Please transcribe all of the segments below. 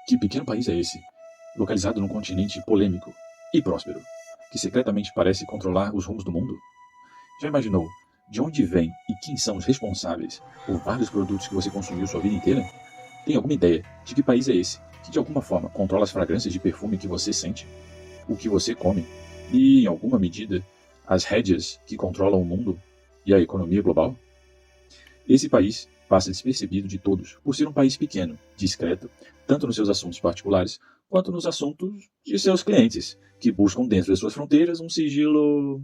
Que pequeno país é esse, localizado num continente polêmico e próspero, que secretamente parece controlar os rumos do mundo? Já imaginou de onde vem e quem são os responsáveis por vários produtos que você consumiu sua vida inteira? Tem alguma ideia de que país é esse que de alguma forma controla as fragrâncias de perfume que você sente, o que você come e, em alguma medida, as rédeas que controlam o mundo e a economia global? Esse país passa despercebido de todos por ser um país pequeno, discreto, tanto nos seus assuntos particulares quanto nos assuntos de seus clientes, que buscam dentro das suas fronteiras um sigilo,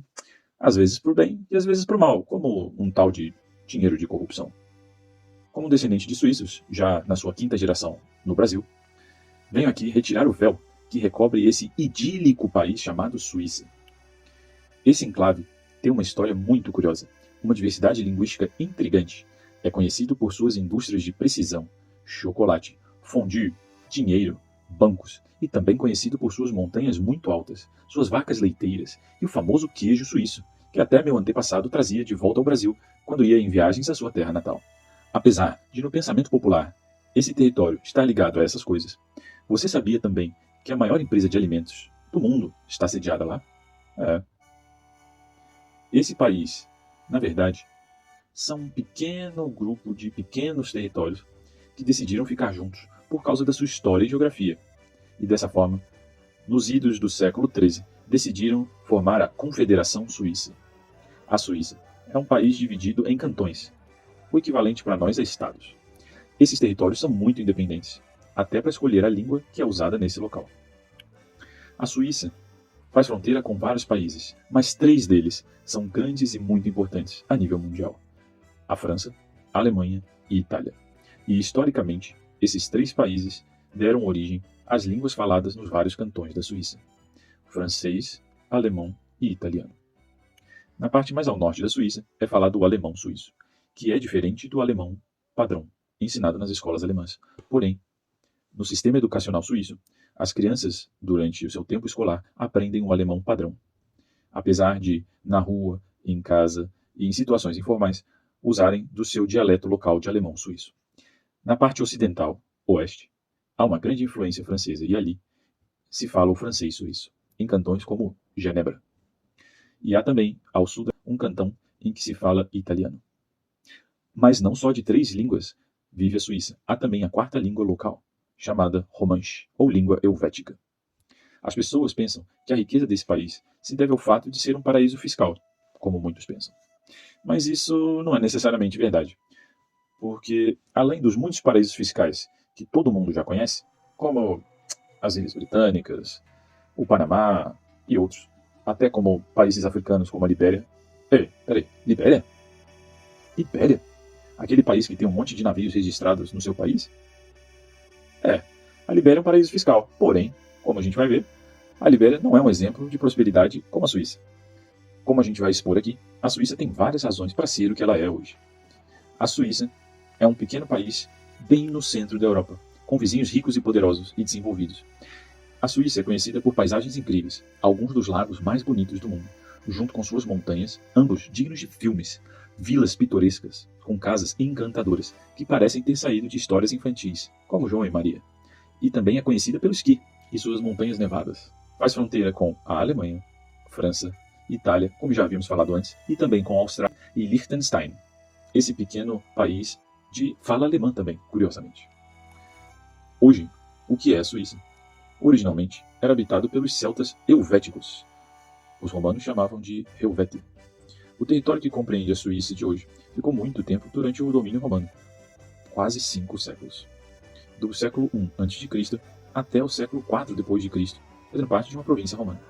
às vezes por bem e às vezes por mal, como um tal de dinheiro de corrupção. Como descendente de suíços, já na sua quinta geração no Brasil, venho aqui retirar o véu que recobre esse idílico país chamado Suíça. Esse enclave tem uma história muito curiosa, uma diversidade linguística intrigante. É conhecido por suas indústrias de precisão, chocolate, fondue, dinheiro, bancos e também conhecido por suas montanhas muito altas, suas vacas leiteiras e o famoso queijo suíço, que até meu antepassado trazia de volta ao Brasil quando ia em viagens à sua terra natal. Apesar de, no pensamento popular, esse território estar ligado a essas coisas, você sabia também que a maior empresa de alimentos do mundo está sediada lá? É. Esse país, na verdade, são um pequeno grupo de pequenos territórios que decidiram ficar juntos por causa da sua história e geografia. E dessa forma, nos idos do século XIII, decidiram formar a Confederação Suíça. A Suíça é um país dividido em cantões, o equivalente para nós a estados. Esses territórios são muito independentes, até para escolher a língua que é usada nesse local. A Suíça faz fronteira com vários países, mas 3 deles são grandes e muito importantes a nível mundial: a França, a Alemanha e a Itália. E, historicamente, esses 3 países deram origem às línguas faladas nos vários cantões da Suíça: francês, alemão e italiano. Na parte mais ao norte da Suíça é falado o alemão suíço, que é diferente do alemão padrão, ensinado nas escolas alemãs. Porém, no sistema educacional suíço, as crianças, durante o seu tempo escolar, aprendem o alemão padrão. Apesar de, na rua, em casa e em situações informais, usarem do seu dialeto local de alemão suíço. Na parte ocidental, oeste, há uma grande influência francesa e ali se fala o francês suíço, em cantões como Genebra. E há também, ao sul, um cantão em que se fala italiano. Mas não só de 3 línguas vive a Suíça, há também a 4ª língua local, chamada romanche, ou língua helvética. As pessoas pensam que a riqueza desse país se deve ao fato de ser um paraíso fiscal, como muitos pensam. Mas isso não é necessariamente verdade, porque além dos muitos paraísos fiscais que todo mundo já conhece, como as Ilhas Britânicas, o Panamá e outros, até como países africanos como a Libéria. Peraí, Libéria? Libéria? Aquele país que tem um monte de navios registrados no seu país? A Libéria é um paraíso fiscal, porém, como a gente vai ver, a Libéria não é um exemplo de prosperidade como a Suíça. Como a gente vai expor aqui, a Suíça tem várias razões para ser o que ela é hoje. A Suíça é um pequeno país bem no centro da Europa, com vizinhos ricos e poderosos e desenvolvidos. A Suíça é conhecida por paisagens incríveis, alguns dos lagos mais bonitos do mundo, junto com suas montanhas, ambos dignos de filmes, vilas pitorescas, com casas encantadoras, que parecem ter saído de histórias infantis, como João e Maria. E também é conhecida pelo esqui e suas montanhas nevadas. Faz fronteira com a Alemanha, França, Itália, como já havíamos falado antes, e também com a Austrália e Liechtenstein, esse pequeno país de fala alemã também, curiosamente. Hoje, o que é a Suíça? Originalmente, era habitado pelos celtas helvéticos. Os romanos chamavam de Helvete. O território que compreende a Suíça de hoje ficou muito tempo durante o domínio romano, quase 5 séculos. Do século I a.C. até o século IV d.C., fazendo parte de uma província romana.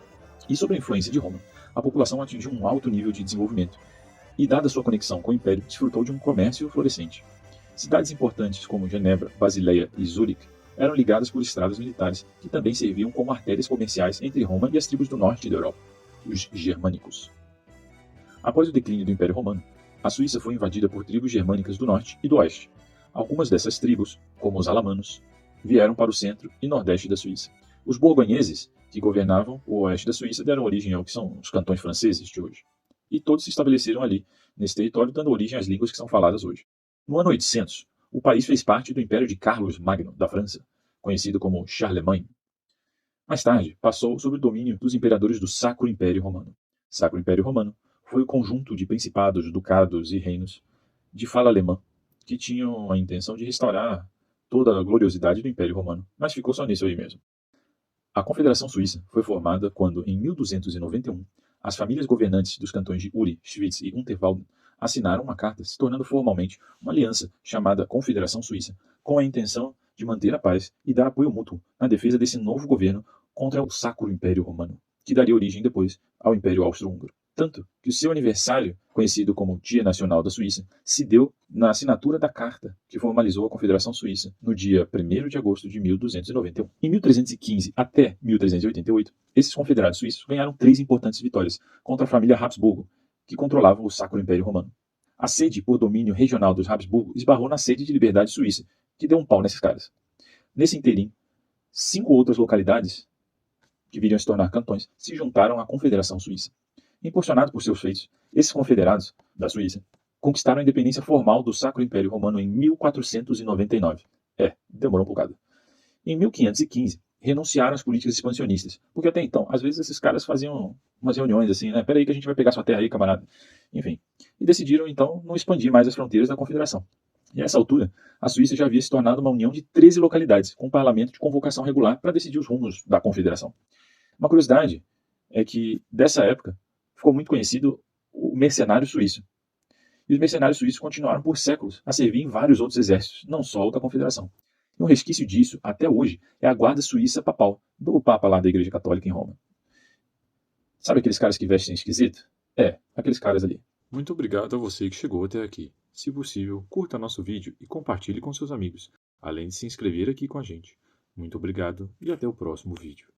E sob a influência de Roma, a população atingiu um alto nível de desenvolvimento, e dada sua conexão com o Império, desfrutou de um comércio florescente. Cidades importantes como Genebra, Basileia e Zurique eram ligadas por estradas militares que também serviam como artérias comerciais entre Roma e as tribos do norte da Europa, os germânicos. Após o declínio do Império Romano, a Suíça foi invadida por tribos germânicas do norte e do oeste. Algumas dessas tribos, como os alamanos, vieram para o centro e nordeste da Suíça. Os borgonheses, que governavam o oeste da Suíça, deram origem ao que são os cantões franceses de hoje. E todos se estabeleceram ali, nesse território, dando origem às línguas que são faladas hoje. No ano 800, o país fez parte do Império de Carlos Magno, da França, conhecido como Charlemagne. Mais tarde, passou sob o domínio dos imperadores do Sacro Império Romano. Sacro Império Romano foi o conjunto de principados, ducados e reinos de fala alemã que tinham a intenção de restaurar toda a gloriosidade do Império Romano, mas ficou só nisso aí mesmo. A Confederação Suíça foi formada quando, em 1291, as famílias governantes dos cantões de Uri, Schwyz e Unterwalden assinaram uma carta se tornando formalmente uma aliança chamada Confederação Suíça, com a intenção de manter a paz e dar apoio mútuo na defesa desse novo governo contra o Sacro Império Romano, que daria origem depois ao Império Austro-Húngaro. Tanto que o seu aniversário, conhecido como Dia Nacional da Suíça, se deu na assinatura da carta que formalizou a Confederação Suíça no dia 1º de agosto de 1291. Em 1315 até 1388, esses confederados suíços ganharam 3 importantes vitórias contra a família Habsburgo, que controlava o Sacro Império Romano. A sede por domínio regional dos Habsburgo esbarrou na sede de Liberdade Suíça, que deu um pau nesses caras. Nesse interim, 5 outras localidades, que viriam a se tornar cantões, se juntaram à Confederação Suíça. Impulsionados por seus feitos, esses confederados da Suíça conquistaram a independência formal do Sacro Império Romano em 1499. Demorou um bocado. Em 1515, renunciaram às políticas expansionistas, porque até então, às vezes esses caras faziam umas reuniões assim, né? Peraí que a gente vai pegar sua terra aí, camarada. Enfim. E decidiram, então, não expandir mais as fronteiras da Confederação. E a essa altura, a Suíça já havia se tornado uma união de 13 localidades, com um parlamento de convocação regular para decidir os rumos da Confederação. Uma curiosidade é que, dessa época, ficou muito conhecido o mercenário suíço. E os mercenários suíços continuaram por séculos a servir em vários outros exércitos, não só o da Confederação. E um resquício disso, até hoje, é a guarda suíça papal, do Papa lá da Igreja Católica em Roma. Sabe aqueles caras que vestem esquisito? Aqueles caras ali. Muito obrigado a você que chegou até aqui. Se possível, curta nosso vídeo e compartilhe com seus amigos, além de se inscrever aqui com a gente. Muito obrigado e até o próximo vídeo.